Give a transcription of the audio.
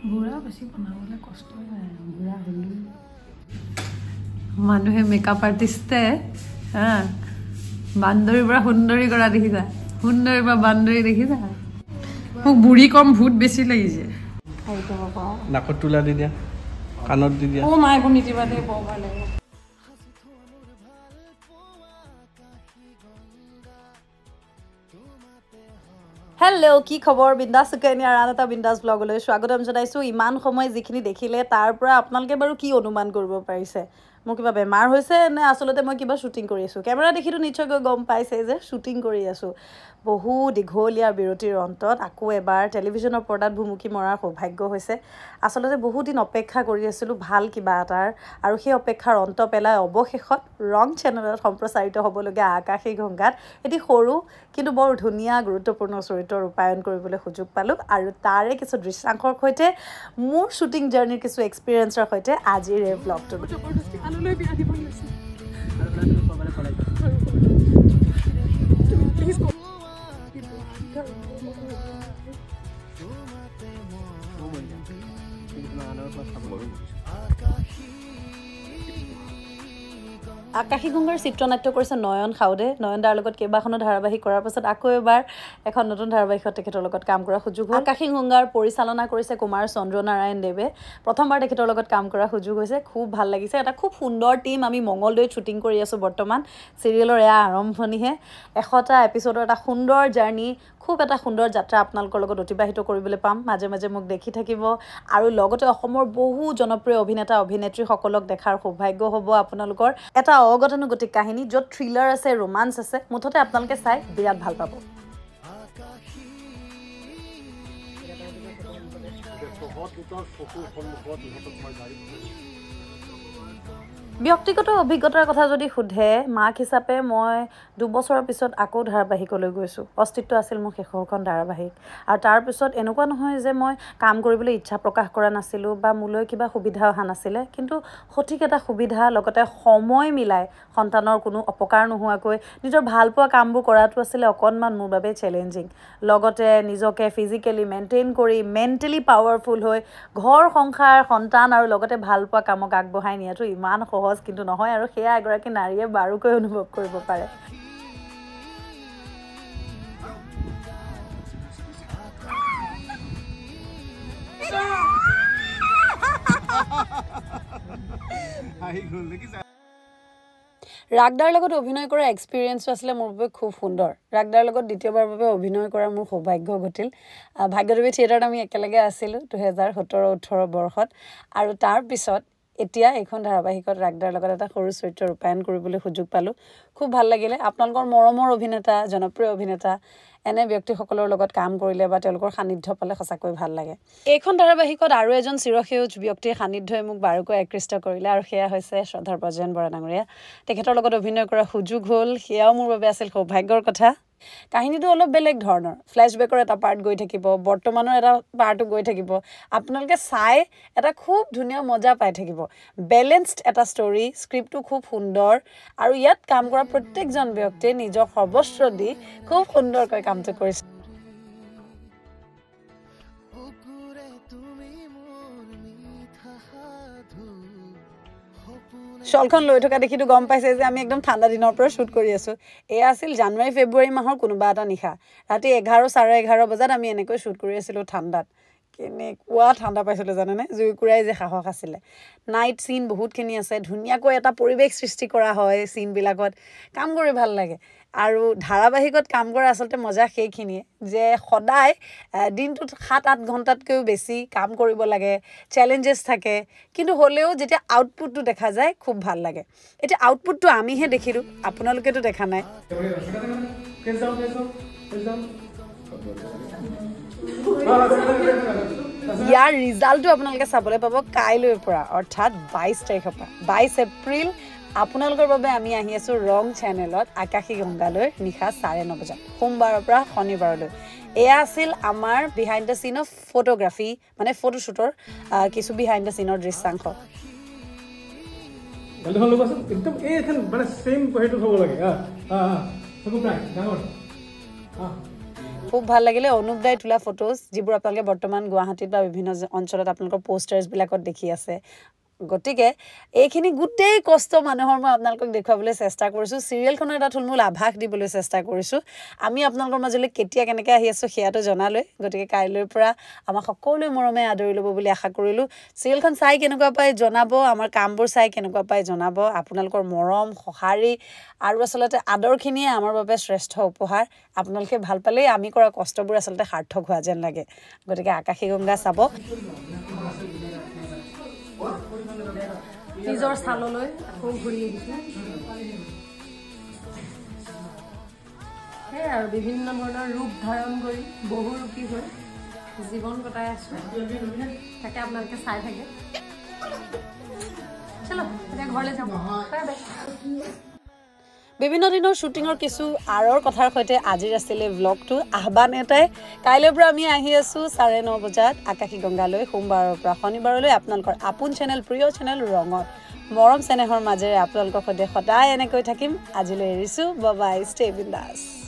বুঢ়া বেছি বনাবলৈ কষ্ট হয় বুঢ়া হ'লো মানুহে মেকআপ আৰ্টিষ্টে হা বান্দৰীৰ পৰা সুন্দৰী কৰা দেখিছা সুন্দৰীৰ পৰা বান্দৰী দেখিছা মোক বুঢ়ী কম ভূত বেছি লাগিছে নাকত তুলা দি দিয়া কাণত দি দিয়া অ মায়ে কোন নিদিবা দে বৰ ভাল লাগে হেল্ল' কি খবৰ বিন্দাছ সুকন্যাৰ আন এটা বিন্দাছ ব্লগলৈ স্বাগতম জনাইছোঁ ইমান সময় যিখিনি দেখিলে তাৰ পৰা আপোনালোকে বাৰু কি অনুমান কৰিব পাৰিছে মোৰ কিবা বেমাৰ হৈছে নে আচলতে মই কিবা শ্বুটিং কৰি আছোঁ কেমেৰা দেখিতো নিশ্চয়কৈ গম পাইছে যে শ্বুটিং কৰি আছোঁ বহু দীঘলীয়া বিৰতিৰ অন্তত আকৌ এবাৰ টেলিভিশ্যনৰ পৰ্দাত ভুমুকি মৰাৰ সৌভাগ্য হৈছে আচলতে বহু দিন অপেক্ষা কৰি আছিলোঁ ভাল কিবা এটাৰ আৰু সেই অপেক্ষাৰ অন্ত পেলাই অৱশেষত ৰং চেনেলত সম্প্ৰচাৰিত হ'বলগীয়া আকাশী গংগাত এটি সৰু কিন্তু বৰ ধুনীয়া গুৰুত্বপূৰ্ণ চৰিত্ৰ ৰূপায়ণ কৰিবলৈ সুযোগ পালোঁ আৰু তাৰে কিছু দৃশ্যাংশৰ সৈতে মোৰ শ্বুটিং জাৰ্ণিৰ কিছু এক্সপিৰিয়েঞ্চৰ সৈতে আজিৰ এই ব্লগটো আকাশী গংগাৰ চিত্ৰনাট্য কৰিছে নয়ন খাউদে নয়ন দাৰ লগত কেইবাখনো ধাৰাবাহিক কৰাৰ পাছত আকৌ এবাৰ এখন নতুন ধাৰাবাহিকত তেখেতৰ লগত কাম কৰাৰ সুযোগ হ'ল আকাশী গংগাৰ পৰিচালনা কৰিছে কুমাৰ চন্দ্ৰ নাৰায়ণ দেৱে প্ৰথমবাৰ তেখেতৰ লগত কাম কৰাৰ সুযোগ হৈছে খুব ভাল লাগিছে এটা খুব সুন্দৰ টীম আমি মঙলদৈত শ্বুটিং কৰি আছোঁ বৰ্তমান চিৰিয়েলৰ এয়া আৰম্ভণিহে 100টা এপিছডৰ এটা সুন্দৰ জাৰ্ণি খুব এটা সুন্দৰ যাত্ৰা আপোনালোকৰ লগত অতিবাহিত কৰিবলৈ পাম মাজে মাজে মোক দেখি থাকিব আৰু লগতে অসমৰ বহু জনপ্ৰিয় অভিনেতা অভিনেত্ৰীসকলক দেখাৰ সৌভাগ্য হ'ব আপোনালোকৰ এটা অগতানুগতিক কাহিনী য'ত থ্ৰিলাৰ আছে ৰোমান্স আছে মুঠতে আপোনালোকে চাই বিৰাট ভাল পাব ব্যক্তিগত অভিজ্ঞতাৰ কথা যদি সোধে মাক হিচাপে মই 2 বছৰৰ পিছত আকৌ ধাৰাবাহিকলৈ গৈছোঁ অস্তিত্ব আছিল মোৰ শেষৰখন ধাৰাবাহিক আৰু তাৰপিছত এনেকুৱা নহয় যে মই কাম কৰিবলৈ ইচ্ছা প্ৰকাশ কৰা নাছিলোঁ বা মোলৈ কিবা সুবিধা অহা নাছিলে কিন্তু সঠিক এটা সুবিধা লগতে সময় মিলাই সন্তানৰ কোনো অপকাৰ নোহোৱাকৈ নিজৰ ভালপোৱা কামবোৰ কৰাটো আছিলে অকণমান মোৰ বাবে চেলেঞ্জিং লগতে নিজকে ফিজিকেলি মেইনটেইন কৰি মেণ্টেলি পাৱাৰফুল হৈ ঘৰ সংসাৰ সন্তান আৰু লগতে ভালপোৱা কামক আগবঢ়াই নিয়াটো ইমান সহজ কিন্তু নহয় আৰু সেয়া এগৰাকী নাৰীয়ে বাৰুকৈ অনুভৱ কৰিব পাৰে ৰাগদাৰ লগত অভিনয় কৰাৰ এক্সপিৰিয়েঞ্চটো আছিলে মোৰ বাবে খুব সুন্দৰ ৰাগদাৰ লগত দ্বিতীয়বাৰৰ বাবে অভিনয় কৰাৰ মোৰ সৌভাগ্য ঘটিল ভাগ্যদেৱী থিয়েটাৰত আমি একেলগে আছিলোঁ 2017-18 বৰ্ষত আৰু তাৰপিছত এতিয়া এইখন ধাৰাবাহিকত ৰাগদাৰ লগত এটা সৰু চৰিত্ৰ ৰূপায়ণ কৰিবলৈ সুযোগ পালোঁ খুব ভাল লাগিলে আপোনালোকৰ মৰমৰ অভিনেতা জনপ্ৰিয় অভিনেতা এনে ব্যক্তিসকলৰ লগত কাম কৰিলে বা তেওঁলোকৰ সান্নিধ্য পালে সঁচাকৈ ভাল লাগে এইখন ধাৰাবাহিকত আৰু এজন চিৰসেউজ ব্যক্তিৰ সান্নিধ্যই মোক বাৰুকৈ আকৃষ্ট কৰিলে আৰু সেয়া হৈছে শ্ৰদ্ধাৰ প্ৰজেন বৰা ডাঙৰীয়া তেখেতৰ লগত অভিনয় কৰাৰ সুযোগ হ'ল সেয়াও মোৰ বাবে আছিল সৌভাগ্যৰ কথা কাহিনীটো অলপ বেলেগ ধৰণৰ ফ্লেশ্ববেকৰ এটা পাৰ্ট গৈ থাকিব বৰ্তমানৰ এটা পাৰ্টো গৈ থাকিব আপোনালোকে চাই এটা খুব ধুনীয়া মজা পাই থাকিব বেলেন্সড এটা ষ্টৰী স্ক্ৰিপ্টটো খুব সুন্দৰ আৰু ইয়াত কাম কৰা প্ৰত্যেকজন ব্যক্তিয়ে নিজৰ সৰ্বস্ব দি খুব সুন্দৰকৈ কামটো কৰিছে শলখন লৈ থকা দেখিটো গম পাইছে যে আমি একদম ঠাণ্ডা দিনৰ পৰা শ্বুট কৰি আছোঁ এয়া আছিল জানুৱাৰী ফেব্ৰুৱাৰী মাহৰ কোনোবা এটা নিশা ৰাতি 11-11:30 বজাত আমি এনেকৈ শ্বুট কৰি আছিলোঁ ঠাণ্ডাত কেনেকুৱা ঠাণ্ডা পাইছিলোঁ জানেনে জুইকুৰাই যে সাহস আছিলে নাইট চিন বহুতখিনি আছে ধুনীয়াকৈ এটা পৰিৱেশ সৃষ্টি কৰা হয় চিনবিলাকত কাম কৰি ভাল লাগে আৰু ধাৰাবাহিকত কাম কৰা আচলতে মজা সেইখিনিয়ে যে সদায় দিনটোত 7-8 ঘণ্টাতকৈও বেছি কাম কৰিব লাগে চেলেঞ্জেছ থাকে কিন্তু হ'লেও যেতিয়া আউটপুটটো দেখা যায় খুব ভাল লাগে এতিয়া আউটপুটটো আমিহে দেখিলোঁ আপোনালোকেতো দেখা নাই ইয়াৰ ৰিজাল্টটো আপোনালোকে চাবলৈ পাব কাইলৈৰ পৰা অৰ্থাৎ 22 তাৰিখৰ পৰা 22 এপ্ৰিল আপোনালোকৰ বাবে আমি আহি আছোঁ ৰং চেনেলত আকাশী গংগালৈ নিশা 9:30 বজাত সোমবাৰৰ পৰা শনিবাৰলৈ এয়া আছিল আমাৰ বিহাইণ্ড দ্য চিন অফ ফটোগ্ৰাফী মানে ফটোশ্বুটৰ কিছু বিহাইণ্ড দ্য চিনৰ দৃশ্যাংশ একদম এইখন মানে সেম সেইটো হ'ব লাগে খুব ভাল লাগিলে অনুপ দাই তোলা ফটোজ যিবোৰ আপোনালোকে বৰ্তমান গুৱাহাটীত বা বিভিন্ন অঞ্চলত আপোনালোকৰ পোষ্টাৰ্ছবিলাকত দেখি আছে গতিকে এইখিনি গোটেই কষ্ট মানুহৰ মই আপোনালোকক দেখুৱাবলৈ চেষ্টা কৰিছোঁ চিৰিয়েলখনৰ এটা থুলমূল আভাস দিবলৈ চেষ্টা কৰিছোঁ আমি আপোনালোকৰ মাজলৈ কেতিয়া কেনেকৈ আহি আছোঁ সেয়াটো জনালৈ গতিকে কাইলৈৰ পৰা আমাক সকলোৱে মৰমে আদৰি ল'ব বুলি আশা কৰিলোঁ চিৰিয়েলখন চাই কেনেকুৱা পায় জনাব আমাৰ কামবোৰ চাই কেনেকুৱা পায় জনাব আপোনালোকৰ মৰম সঁহাৰি আৰু আচলতে আদৰখিনিয়ে আমাৰ বাবে শ্ৰেষ্ঠ উপহাৰ আপোনালোকে ভাল পালেই আমি কৰা কষ্টবোৰ আচলতে সাৰ্থক হোৱা যেন লাগে গতিকে আকাশীগংগা চাব নিজৰ চাললৈ আকৌ ঘূৰি আহিছোঁ সেয়াই আৰু বিভিন্ন ধৰণৰ ৰূপ ধাৰণ কৰি বহুৰূপী হৈ জীৱন কটাই আছোঁ তাকে আপোনালোকে চাই থাকে চলো এতিয়া ঘৰলৈ যাম বাই বাই বিভিন্ন দিনৰ শ্বুটিঙৰ কিছু আঁৰৰ কথাৰ সৈতে আজিৰ আছিলে ভ্লগটো আহ্বান এটাই কাইলৈৰ পৰা আমি আহি আছোঁ 9:30 বজাত আকাশীগংগালৈ সোমবাৰৰ পৰা শনিবাৰলৈ আপোনালোকৰ আপোন চেনেল প্ৰিয় চেনেল ৰঙত মৰম চেনেহৰ মাজেৰে আপোনালোকৰ সৈতে সদায় এনেকৈ থাকিম আজিলৈ এৰিছোঁ বাই বাই ষ্টে বিন্দাছ